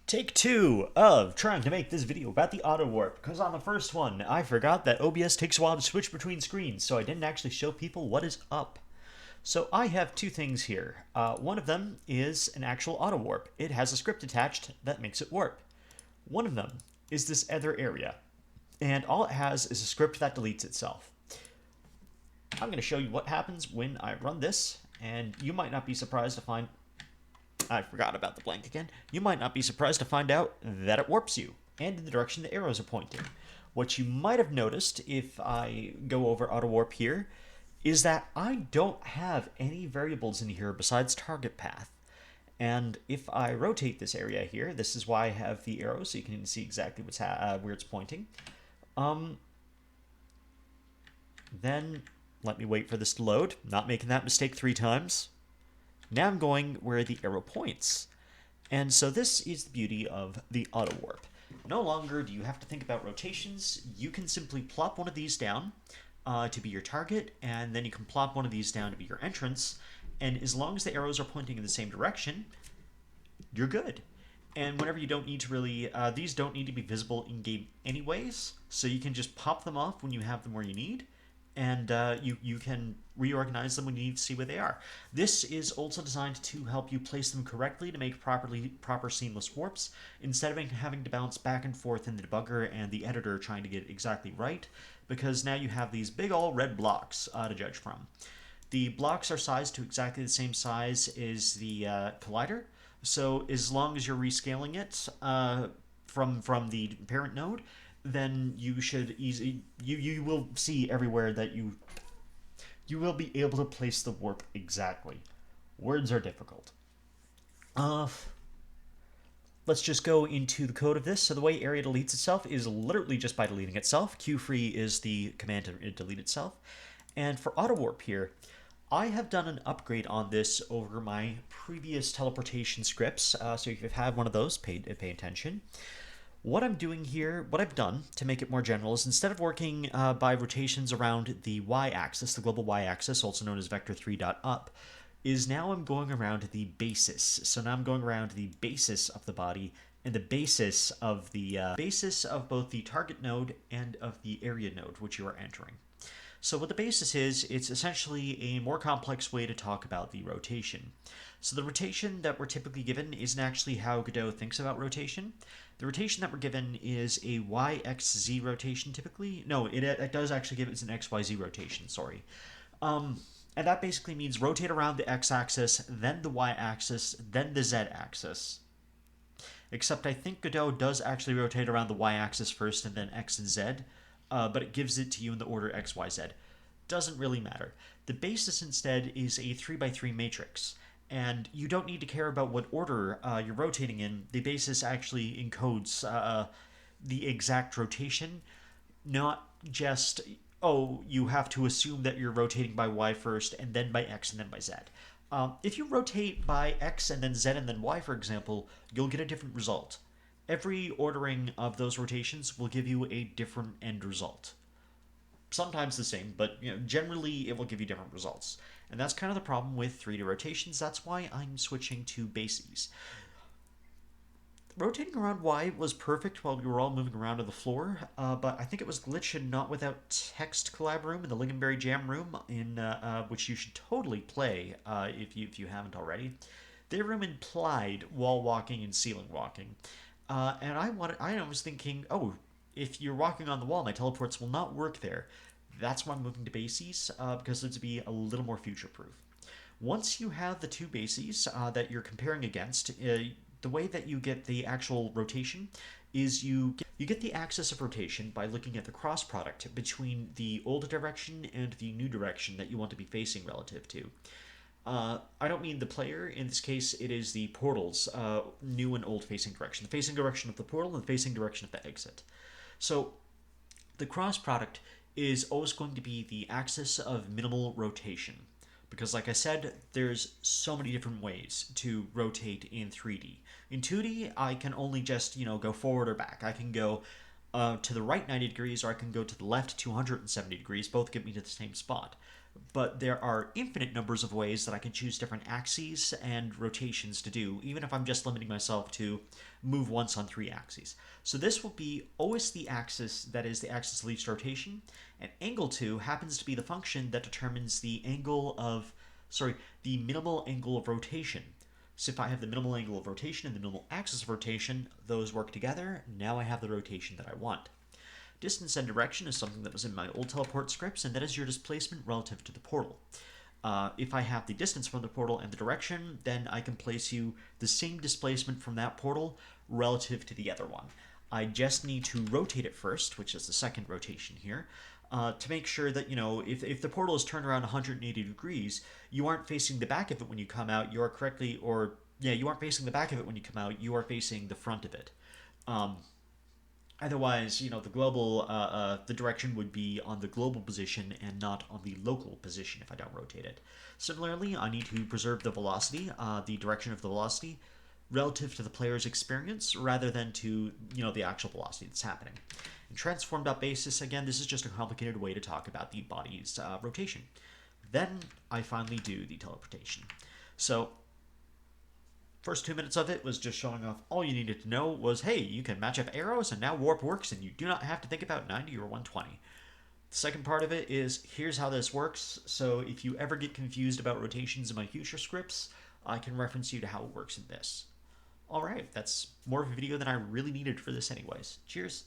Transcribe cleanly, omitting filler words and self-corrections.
Take two of trying to make this video about the auto warp, because on the first one I forgot that OBS takes a while to switch between screens, so I didn't actually show people what is up. So I have two things here. One of them is an actual auto warp. It has a script attached that makes it warp. One of them is this other area, and all it has is a script that deletes itself. I'm going to show you what happens when I run this, and you might not be surprised to find... I forgot about the blank again. You might not be surprised to find out that it warps you, and in the direction the arrows are pointing. What you might have noticed if I go over auto warp here is that I don't have any variables in here besides target path. And if I rotate this area here, this is why I have the arrow, so you can see exactly what's where it's pointing. Then let me wait for this to load. Not making that mistake 3 times. Now I'm going where the arrow points. And so this is the beauty of the auto warp. No longer do you have to think about rotations. You can simply plop one of these down to be your target, and then you can plop one of these down to be your entrance. And as long as the arrows are pointing in the same direction, you're good. And whenever you don't need to really, these don't need to be visible in-game anyways, so you can just pop them off when you have them where you need, and you can reorganize them when you need to see where they are. This is also designed to help you place them correctly to make proper seamless warps, instead of having to bounce back and forth in the debugger and the editor trying to get it exactly right, because now you have these big old red blocks to judge from. The blocks are sized to exactly the same size as the collider, so as long as you're rescaling it from the parent node, then you should you will see everywhere that you will be able to place the warp exactly. Words are difficult. Let's just go into the code of this. So the way area deletes itself is literally just by deleting itself. Qfree is the command to delete itself. And for auto warp here, I have done an upgrade on this over my previous teleportation scripts. So if you have one of those, pay attention. What I'm doing here, what I've done to make it more general, is instead of working by rotations around the y-axis, the global y-axis, also known as vector3.up, is now I'm going around the basis. So now I'm going around the basis of the body and the basis of both the target node and of the area node which you are entering. So what the basis is, it's essentially a more complex way to talk about the rotation. So the rotation that we're typically given isn't actually how Godot thinks about rotation. The rotation that we're given is a YXZ rotation typically. No, it does actually give it an XYZ rotation, sorry. And that basically means rotate around the x-axis, then the y-axis, then the z-axis. Except I think Godot does actually rotate around the y-axis first and then x and z, but it gives it to you in the order x, y, z. Doesn't really matter. The basis instead is a 3x3 matrix, and you don't need to care about what order you're rotating in. The basis actually encodes the exact rotation, not just, oh, you have to assume that you're rotating by y first, and then by x, and then by z. If you rotate by x and then z and then y, for example, you'll get a different result. Every ordering of those rotations will give you a different end result. Sometimes the same, but generally it will give you different results. And that's kind of the problem with 3D rotations. That's why I'm switching to bases. Rotating around Y was perfect while we were all moving around on the floor, but I think it was glitched in Not Without Text collab room in the Lingonberry Jam room, in which you should totally play if you haven't already. Their room implied wall walking and ceiling walking. And I was thinking, oh, if you're walking on the wall, my teleports will not work there. That's why I'm moving to bases, because it's to be a little more future-proof. Once you have the two bases that you're comparing against, the way that you get the actual rotation is you get the axis of rotation by looking at the cross product between the old direction and the new direction that you want to be facing relative to. I don't mean the player. In this case, it is the portal's new and old facing direction. The facing direction of the portal and the facing direction of the exit. So the cross product is always going to be the axis of minimal rotation. Because like I said, there's so many different ways to rotate in 3D. In 2D, I can only just, go forward or back. I can go to the right 90 degrees, or I can go to the left 270 degrees. Both get me to the same spot. but there are infinite numbers of ways that I can choose different axes and rotations to do, even if I'm just limiting myself to move once on 3 axes. So this will be always the axis that is the axis of least rotation, and angle 2 happens to be the function that determines the minimal angle of rotation. So if I have the minimal angle of rotation and the minimal axis of rotation, those work together. Now I have the rotation that I want. Distance and direction is something that was in my old teleport scripts, and that is your displacement relative to the portal. If I have the distance from the portal and the direction, then I can place you the same displacement from that portal relative to the other one. I just need to rotate it first, which is the second rotation here, to make sure that, if the portal is turned around 180 degrees, you aren't facing the back of it when you come out, you aren't facing the back of it when you come out, you are facing the front of it. Otherwise, the direction would be on the global position and not on the local position if I don't rotate it. Similarly, I need to preserve the velocity, the direction of the velocity, relative to the player's experience rather than to, the actual velocity that's happening. In transform.basis, again, this is just a complicated way to talk about the body's rotation. Then I finally do the teleportation. So first 2 minutes of it was just showing off all you needed to know was, hey, you can match up arrows and now warp works and you do not have to think about 90 or 120. The second part of it is, here's how this works, so if you ever get confused about rotations in my future scripts, I can reference you to how it works in this. Alright, that's more of a video than I really needed for this anyways. Cheers!